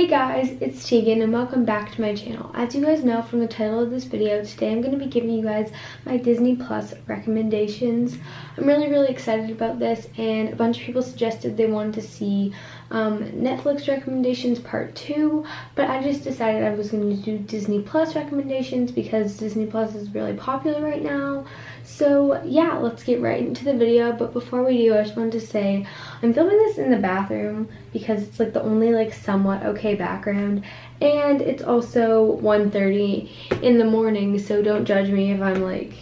Hey guys, it's Tegan and welcome back to my channel. As you guys know from the title of this video, today I'm going to be giving you guys my Disney Plus recommendations. I'm really excited about this, and a bunch of people suggested they wanted to see Netflix recommendations part 2, but I just decided I was going to do Disney Plus recommendations because Disney Plus is really popular right now. So yeah, let's get right into the video. But before we do, I just wanted to say I'm filming this in the bathroom because it's like the only like somewhat okay background, and it's also 1:30 in the morning, so don't judge me if I'm like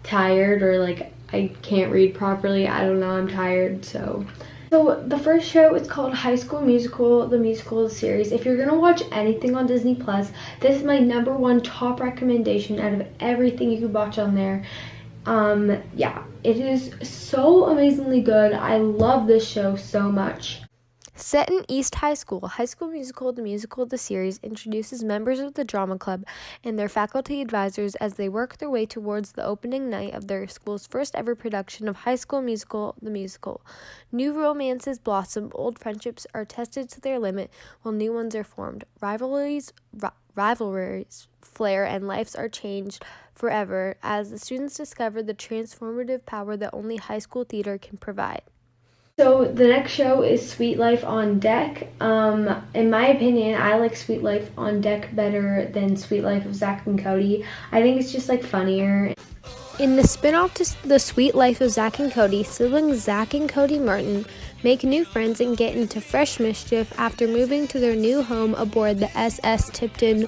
tired or like I can't read properly. I don't know, I'm tired. So the first show is called High School Musical, the musical series. If you're gonna watch anything on Disney Plus, this is my #1 top recommendation out of everything you could watch on there. Yeah, it is so amazingly good. I love this show so much. Set in East High School, High School Musical, the series, introduces members of the drama club and their faculty advisors as they work their way towards the opening night of their school's first ever production of High School Musical, the musical. New romances blossom, old friendships are tested to their limit, while new ones are formed. Rivalries flare, and lives are changed forever as the students discover the transformative power that only high school theater can provide. So the next show is Sweet Life on Deck. In my opinion, I like Sweet Life on Deck better than Sweet Life of Zack and Cody. I think it's just like funnier. In the spin-off to The Sweet Life of Zack and Cody, siblings Zack and Cody Martin make new friends and get into fresh mischief after moving to their new home aboard the SS Tipton.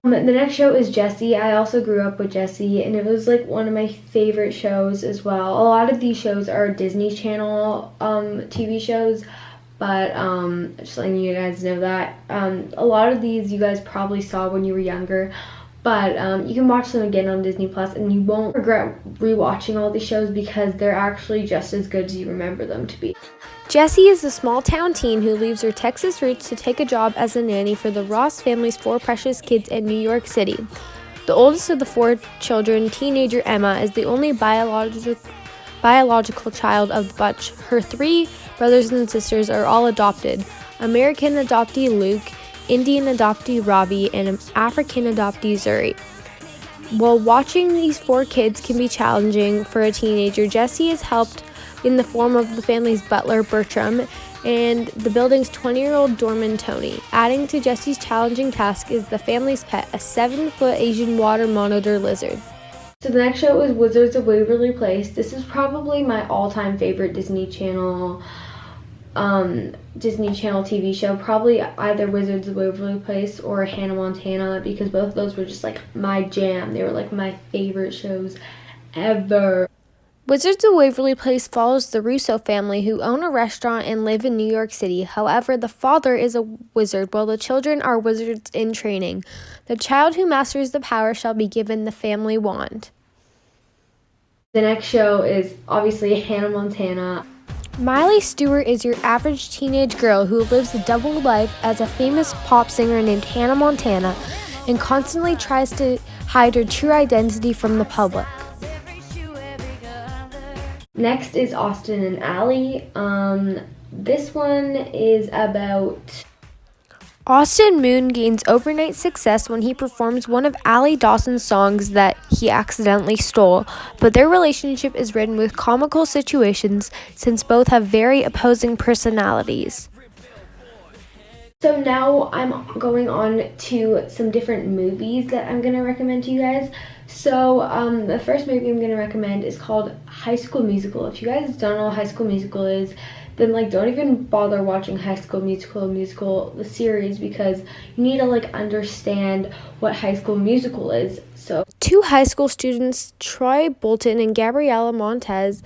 The next show is Jessie. I also grew up with Jessie, and it was like one of my favorite shows as well. A lot of these shows are Disney Channel TV shows, but just letting you guys know that. A lot of these you guys probably saw when you were younger, but you can watch them again on Disney Plus, and you won't regret rewatching all these shows because they're actually just as good as you remember them to be. Jessie is a small-town teen who leaves her Texas roots to take a job as a nanny for the Ross family's 4 precious kids in New York City. The oldest of the 4 children, teenager Emma, is the only biological child of the bunch. Her 3 brothers and sisters are all adopted: American adoptee Luke, Indian adoptee Robbie, and African adoptee Zuri. While watching these 4 kids can be challenging for a teenager, Jessie is helped in the form of the family's butler, Bertram, and the building's 20-year-old doorman, Tony. Adding to Jessie's challenging task is the family's pet, a 7-foot Asian water monitor lizard. So the next show is Wizards of Waverly Place. This is probably my all-time favorite Disney Channel TV show. Probably either Wizards of Waverly Place or Hannah Montana, because both of those were just like my jam. They were like my favorite shows ever. Wizards of Waverly Place follows the Russo family, who own a restaurant and live in New York City. However, the father is a wizard, while the children are wizards in training. The child who masters the power shall be given the family wand. The next show is obviously Hannah Montana. Miley Stewart is your average teenage girl who lives a double life as a famous pop singer named Hannah Montana and constantly tries to hide her true identity from the public. Next is Austin and Ally. This one is about Austin Moon gains overnight success when he performs one of Ally Dawson's songs that he accidentally stole, but their relationship is ridden with comical situations since both have very opposing personalities. So now I'm going on to some different movies that I'm going to recommend to you guys. So the first movie I'm going to recommend is called High School Musical. If you guys don't know what High School Musical is, then like don't even bother watching High School Musical the series, because you need to like understand what High School Musical is. So 2 high school students, Troy Bolton and Gabriella Montez,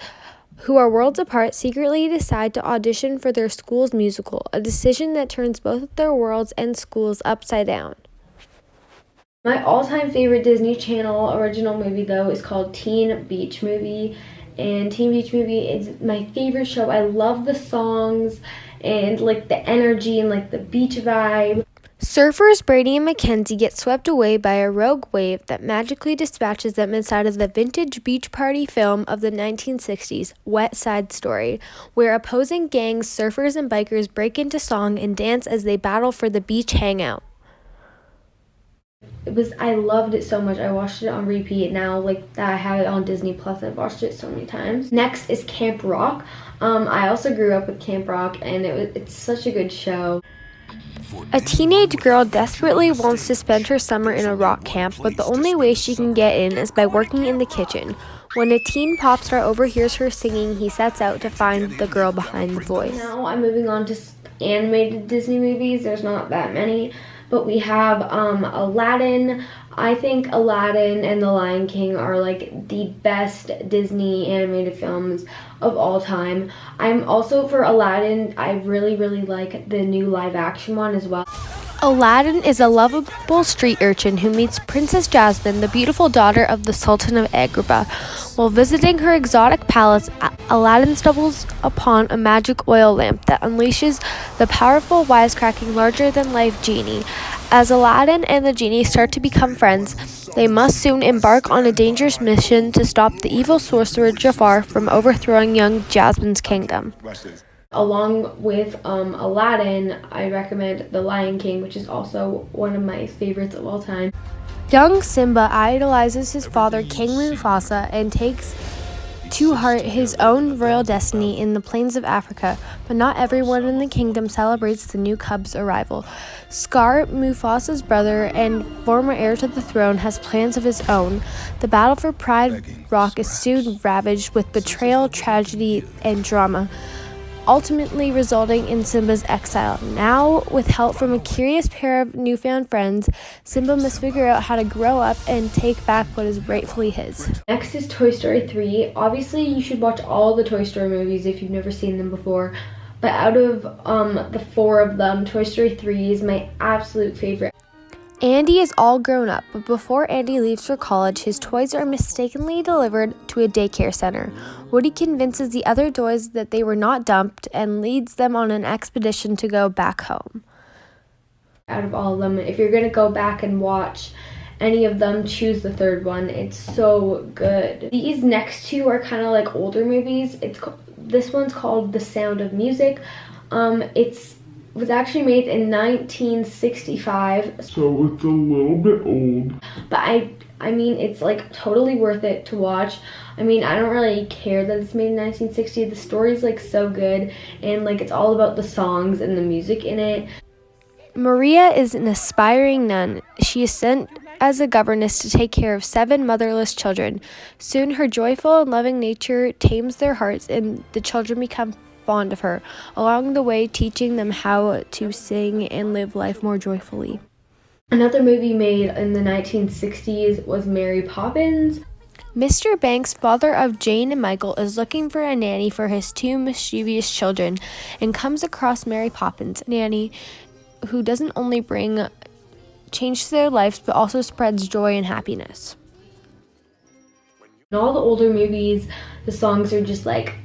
who are worlds apart, secretly decide to audition for their school's musical, a decision that turns both their worlds and schools upside down. My all-time favorite Disney Channel original movie, though, is called Teen Beach Movie. And Teen Beach Movie is my favorite show. I love the songs and like the energy and like the beach vibe. Surfers Brady and Mackenzie get swept away by a rogue wave that magically dispatches them inside of the vintage beach party film of the 1960s, Wet Side Story, where opposing gangs, surfers, and bikers break into song and dance as they battle for the beach hangout. I loved it so much. I watched it on repeat now, like that I have it on Disney Plus. I've watched it so many times. Next is Camp Rock. I also grew up with Camp Rock, and it's such a good show. A teenage girl desperately wants to spend her summer in a rock camp, but the only way she can get in is by working in the kitchen. When a teen pop star overhears her singing, he sets out to find the girl behind the voice. Now I'm moving on to animated Disney movies. There's not that many, but we have Aladdin. I think Aladdin and The Lion King are like the best Disney animated films of all time. I'm also for Aladdin. I really like the new live action one as well. Aladdin is a lovable street urchin who meets Princess Jasmine, the beautiful daughter of the Sultan of Agrabah. While visiting her exotic palace, Aladdin stumbles upon a magic oil lamp that unleashes the powerful, wisecracking, larger-than-life genie. As Aladdin and the genie start to become friends, they must soon embark on a dangerous mission to stop the evil sorcerer Jafar from overthrowing young Jasmine's kingdom. Along with Aladdin, I recommend The Lion King, which is also one of my favorites of all time. Young Simba idolizes his father, King Mufasa, and takes to heart his own royal destiny in the plains of Africa, but not everyone in the kingdom celebrates the new cub's arrival. Scar, Mufasa's brother and former heir to the throne, has plans of his own. The battle for Pride Rock is soon ravaged with betrayal, tragedy, and drama, ultimately resulting in Simba's exile. Now, with help from a curious pair of newfound friends, Simba must figure out how to grow up and take back what is rightfully his. Next is Toy Story 3. Obviously, you should watch all the Toy Story movies if you've never seen them before. But out of the 4 of them, Toy Story 3 is my absolute favorite. Andy is all grown up, but before Andy leaves for college, his toys are mistakenly delivered to a daycare center. Woody convinces the other toys that they were not dumped and leads them on an expedition to go back home. Out of all of them, if you're going to go back and watch any of them, choose the 3rd one. It's so good. These next 2 are kind of like older movies. This one's called The Sound of Music. It was actually made in 1965. So it's a little bit old. But I mean, it's like totally worth it to watch. I mean, I don't really care that it's made in 1960. The story's like so good, and like it's all about the songs and the music in it. Maria is an aspiring nun. She is sent as a governess to take care of 7 motherless children. Soon her joyful and loving nature tames their hearts, and the children become fond of her, along the way teaching them how to sing and live life more joyfully. Another movie made in the 1960s was Mary Poppins. Mr. Banks, father of Jane and Michael, is looking for a nanny for his 2 mischievous children and comes across Mary Poppins, a nanny who doesn't only bring change to their lives but also spreads joy and happiness. In all the older movies, the songs are just like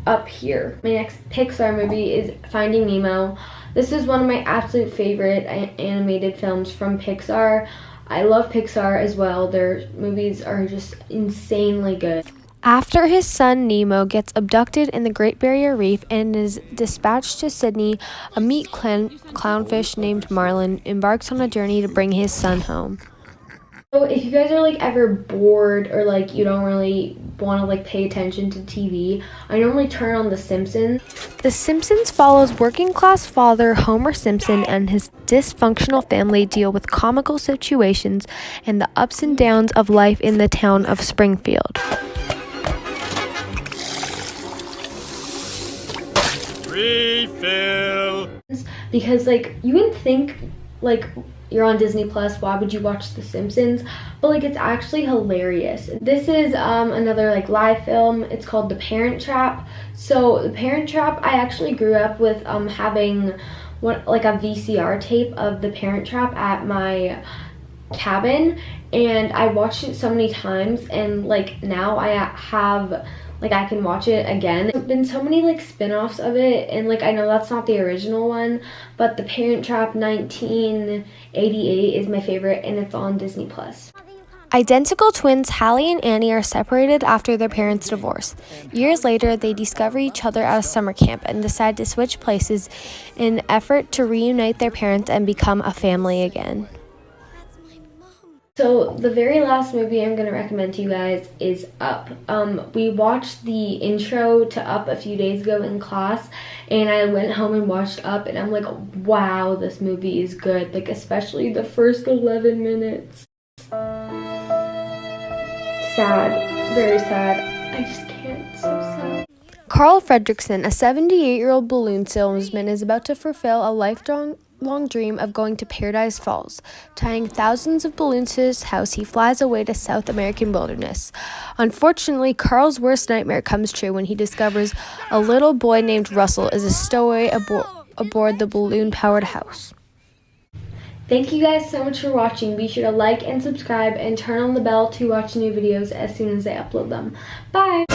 up here. My next Pixar movie is Finding Nemo. This is one of my absolute favorite animated films from Pixar. I love Pixar as well. Their movies are just insanely good. After his son Nemo gets abducted in the Great Barrier Reef and is dispatched to Sydney, a meat clownfish named Marlin embarks on a journey to bring his son home. So if you guys are like ever bored or like you don't really want to like pay attention to TV, I normally turn on The Simpsons. The Simpsons follows working class father Homer Simpson and his dysfunctional family deal with comical situations and the ups and downs of life in the town of Springfield. Refill. Because like you wouldn't think like you're on Disney Plus, why would you watch The Simpsons? But like it's actually hilarious. This is another like live film. It's called The Parent Trap. So The Parent Trap, I actually grew up with having like a VCR tape of The Parent Trap at my cabin, and I watched it so many times, and like now I have like I can watch it again. There's been so many like spin-offs of it, and like I know that's not the original one, but The Parent Trap 1988 is my favorite, and it's on Disney Plus. Identical twins Hallie and Annie are separated after their parents' divorce. Years later, they discover each other at a summer camp and decide to switch places in an effort to reunite their parents and become a family again. So the very last movie I'm going to recommend to you guys is Up. We watched the intro to Up a few days ago in class, and I went home and watched Up, and I'm like, wow, this movie is good, like especially the first 11 minutes. Sad, very sad. I just can't, so sad. Carl Fredrickson, a 78-year-old balloon salesman, is about to fulfill a lifelong dream of going to Paradise Falls. Tying thousands of balloons to his house, he flies away to South American wilderness. Unfortunately, Carl's worst nightmare comes true when he discovers a little boy named Russell is a stowaway aboard the balloon-powered house. Thank you guys so much for watching. Be sure to like and subscribe and turn on the bell to watch new videos as soon as I upload them. Bye!